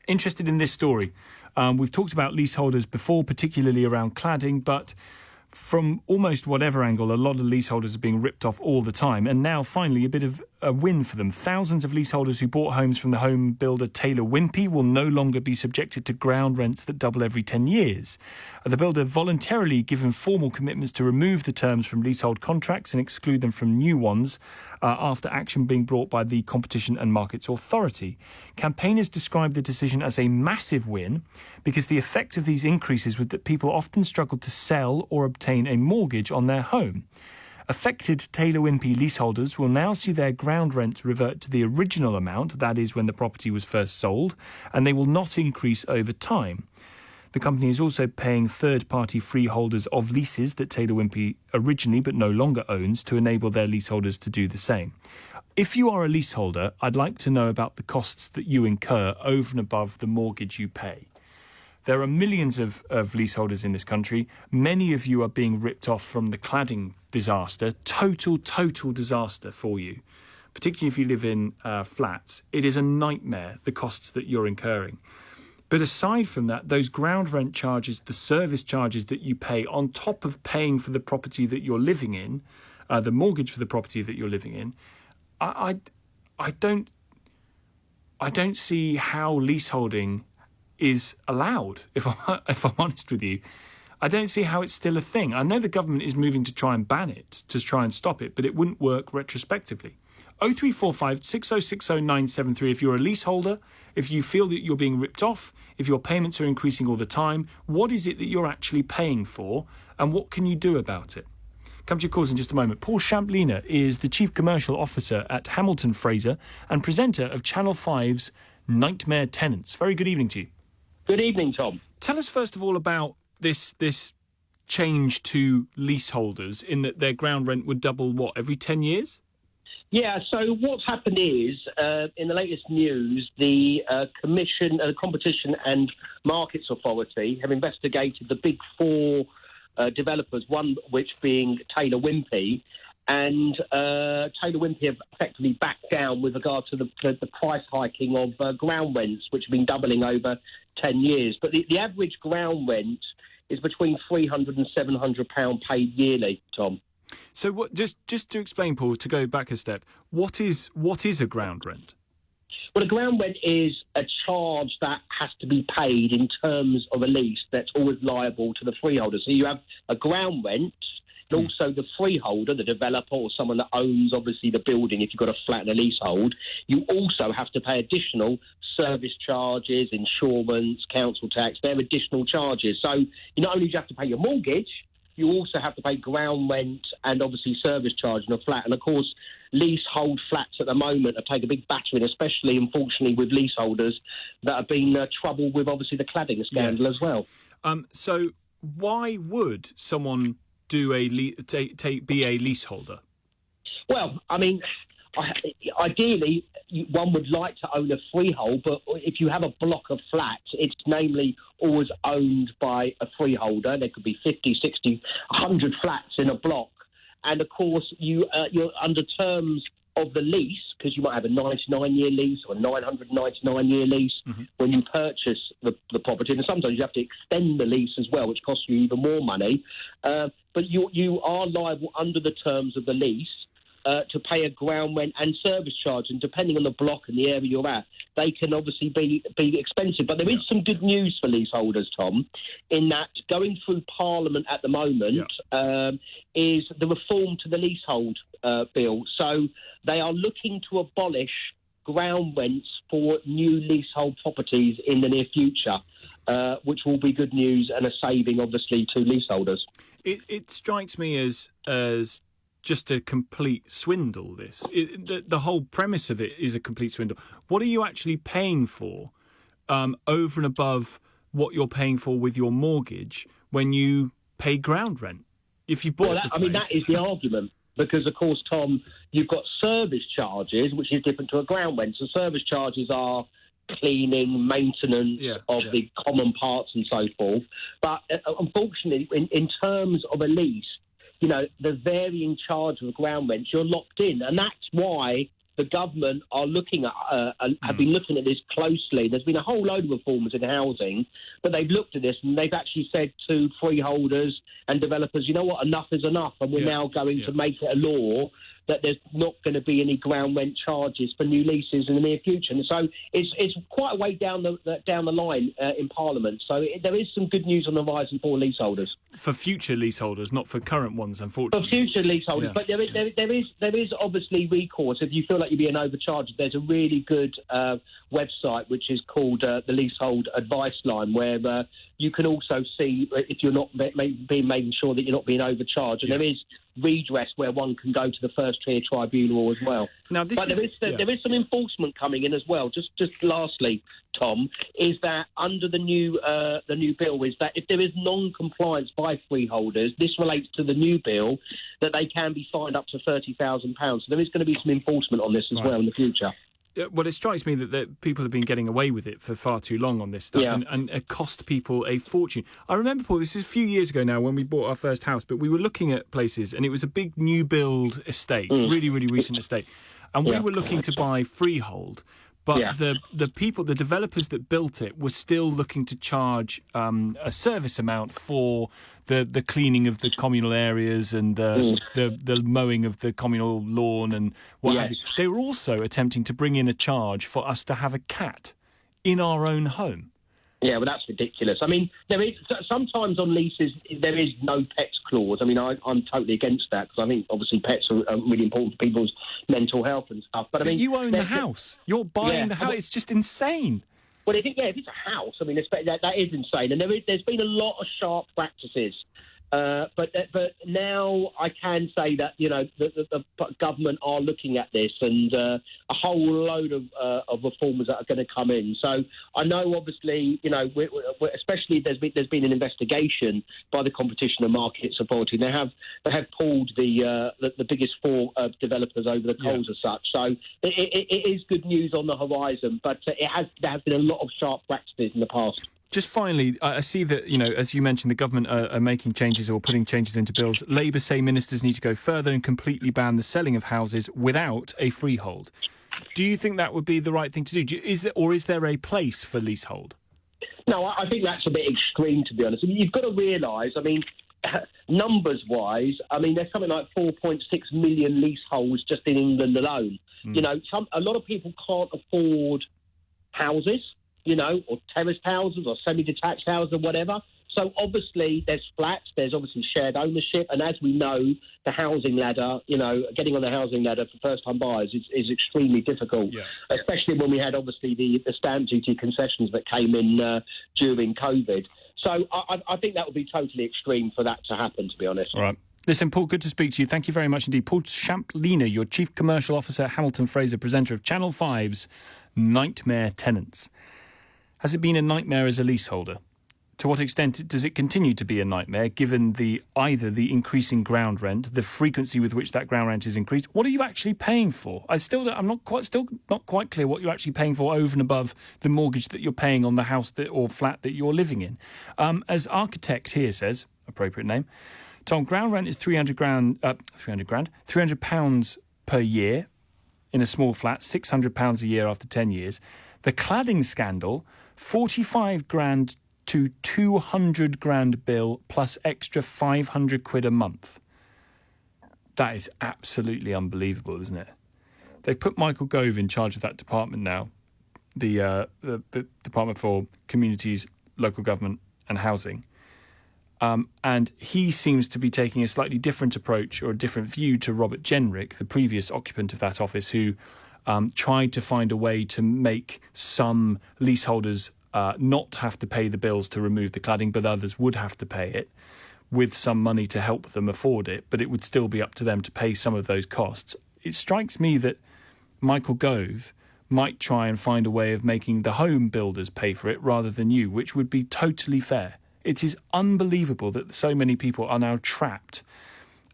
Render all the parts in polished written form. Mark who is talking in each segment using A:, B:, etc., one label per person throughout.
A: interested in this story. We've talked about leaseholders before, particularly around cladding, but from almost whatever angle, a lot of leaseholders are being ripped off all the time. And now, finally, a bit of a win for them. Thousands of leaseholders who bought homes from the home builder Taylor Wimpey will no longer be subjected to ground rents that double every 10 years. The builder voluntarily given formal commitments to remove the terms from leasehold contracts and exclude them from new ones after action being brought by the Competition and Markets Authority. Campaigners described the decision as a massive win because the effect of these increases was that people often struggled to sell or obtain a mortgage on their home. Affected Taylor Wimpey leaseholders will now see their ground rents revert to the original amount, that is when the property was first sold, and they will not increase over time. The company is also paying third-party freeholders of leases that Taylor Wimpey originally but no longer owns to enable their leaseholders to do the same. If you are a leaseholder, I'd like to know about the costs that you incur over and above the mortgage you pay. There are millions of leaseholders in this country. Many of you are being ripped off from the cladding disaster. Total disaster for you, particularly if you live in flats. It is a nightmare, the costs that you're incurring. But aside from that, those ground rent charges, the service charges that you pay on top of paying for the property that you're living in, the mortgage for the property that you're living in, I don't see how leaseholding is allowed, if I'm honest with you. I don't see how it's still a thing. I know the government is moving to try and ban it, to try and stop it, but it wouldn't work retrospectively. 0345 6060 973 if you're a leaseholder, if you feel that you're being ripped off, if your payments are increasing all the time, what is it that you're actually paying for and what can you do about it? Come to your calls in just a moment. Paul Shamplina is the Chief Commercial Officer at Hamilton Fraser and presenter of Channel 5's Nightmare Tenants. Very good evening to you.
B: Good evening, Tom.
A: Tell us first of all about this change to leaseholders in that their ground rent would double, every 10 years?
B: Yeah, so what's happened is, in the latest news, the Competition and Markets Authority have investigated the big four developers, one which being Taylor Wimpey, and Taylor Wimpey have effectively backed down with regard to the price hiking of ground rents, which have been doubling over 10 years. But the average ground rent is between £300 and £700 paid yearly, Tom.
A: So what? Just to explain, Paul, to go back a step, what is a ground rent?
B: Well, a ground rent is a charge that has to be paid in terms of a lease that's always liable to the freeholder. So you have a ground rent, and also the freeholder, the developer or someone that owns, obviously, the building, if you've got a flat and a leasehold, you also have to pay additional service charges, insurance, council tax. They're additional charges. So you not only do you have to pay your mortgage, you also have to pay ground rent and obviously service charge in a flat. And of course, leasehold flats at the moment have taken a big battering, especially, unfortunately, with leaseholders that have been troubled with obviously the cladding scandal as well.
A: So why would someone be a leaseholder?
B: Well, I mean, ideally, one would like to own a freehold, but if you have a block of flats, it's namely always owned by a freeholder. There could be 50, 60, 100 flats in a block. And, of course, you're under terms of the lease, because you might have a 99-year lease or a 999-year lease when you purchase the property. And sometimes you have to extend the lease as well, which costs you even more money. But you are liable under the terms of the lease to pay a ground rent and service charge, and depending on the block and the area you're at, they can obviously be expensive. But there is some good news for leaseholders, Tom, in that going through Parliament at the moment is the reform to the leasehold bill. So they are looking to abolish ground rents for new leasehold properties in the near future, which will be good news and a saving, obviously, to leaseholders.
A: It strikes me as just a complete swindle, this. The whole premise of it is a complete swindle. What are you actually paying for over and above what you're paying for with your mortgage when you pay ground rent? If you bought
B: that is the argument. Because, of course, Tom, you've got service charges, which is different to a ground rent. So service charges are cleaning, maintenance of the common parts and so forth. But unfortunately, in terms of a lease, the varying charge of the ground rent, you're locked in. And that's why the government are looking at have been looking at this closely. There's been a whole load of reforms in housing, but they've looked at this and they've actually said to freeholders and developers, you know what, enough is enough, and we're now going to make it a law that there's not going to be any ground rent charges for new leases in the near future. And so it's quite a way down the line in Parliament. So there is some good news on the horizon for leaseholders.
A: For future leaseholders, not for current ones, unfortunately.
B: For future leaseholders, but there is obviously recourse. If you feel like you're being overcharged, there's a really good website which is called the Leasehold Advice Line, where you can also see if you're not making sure that you're not being overcharged. And there is redress where one can go to the first tier tribunal as well.
A: Now, there
B: is some enforcement coming in as well. Just lastly, Tom, is that under the new bill is that if there is non-compliance by freeholders, this relates to the new bill, that they can be fined up to £30,000. So there is going to be some enforcement on this as well in the future.
A: Well, it strikes me that people have been getting away with it for far too long on this stuff, and it cost people a fortune. I remember, Paul, this is a few years ago now when we bought our first house, but we were looking at places, and it was a big new build estate, really, really recent estate, and we were looking to buy freehold. But the developers that built it were still looking to charge a service amount for the cleaning of the communal areas and the mowing of the communal lawn and what have you. They were also attempting to bring in a charge for us to have a cat in our own home.
B: Yeah, well, that's ridiculous. I mean, there is sometimes on leases there is no pets clause. I mean, I'm totally against that because I think obviously pets are really important to people's mental health and stuff. But I mean,
A: you own the house. You're buying the house. It's just insane.
B: Well, if it's a house, I mean, that is insane. And there's been a lot of sharp practices. But now I can say that the government are looking at this, and a whole load of reforms that are going to come in. So I know, obviously, we're especially there's been an investigation by the Competition and Markets Authority. They have pulled the biggest four developers over the coals as such. So it is good news on the horizon, but there has been a lot of sharp practices in the past.
A: Just finally, I see that, as you mentioned, the government are making changes or putting changes into bills. Labour say ministers need to go further and completely ban the selling of houses without a freehold. Do you think that would be the right thing to do? Is there a place for leasehold?
B: No, I think that's a bit extreme, to be honest. I mean, you've got to realise, numbers-wise, there's something like 4.6 million leaseholds just in England alone. A lot of people can't afford houses, or terraced houses or semi-detached houses or whatever. So obviously there's flats, there's obviously shared ownership, and as we know, the housing ladder, getting on the housing ladder for first-time buyers is extremely difficult, especially when we had obviously the stamp duty concessions that came in during COVID. So I think that would be totally extreme for that to happen, to be honest.
A: All right. Listen, Paul, good to speak to you. Thank you very much indeed. Paul Shamplina, your Chief Commercial Officer, Hamilton Fraser, presenter of Channel 5's Nightmare Tenants. Has it been a nightmare as a leaseholder? To what extent does it continue to be a nightmare, given either the increasing ground rent, the frequency with which that ground rent is increased? What are you actually paying for? I'm not quite clear what you're actually paying for over and above the mortgage that you're paying on the house or flat that you're living in. As Architect here says, appropriate name, Tom, ground rent is £300 per year in a small flat, £600 a year after 10 years. The cladding scandal, 45 grand to 200 grand bill plus extra 500 quid a month. That is absolutely unbelievable, isn't it? They've put Michael Gove in charge of that department now, the Department for Communities, Local Government and Housing. And he seems to be taking a slightly different approach or a different view to Robert Jenrick, the previous occupant of that office, who tried to find a way to make some leaseholders not have to pay the bills to remove the cladding, but others would have to pay it with some money to help them afford it, but it would still be up to them to pay some of those costs. It strikes me that Michael Gove might try and find a way of making the home builders pay for it rather than you, which would be totally fair. It is unbelievable that so many people are now trapped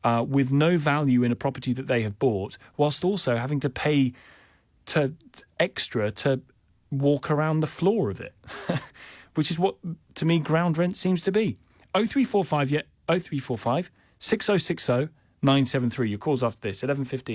A: with no value in a property that they have bought, whilst also having to pay extra to walk around the floor of it, which is what, to me, ground rent seems to be. 0345 6060 973. Your calls after this, 11:15.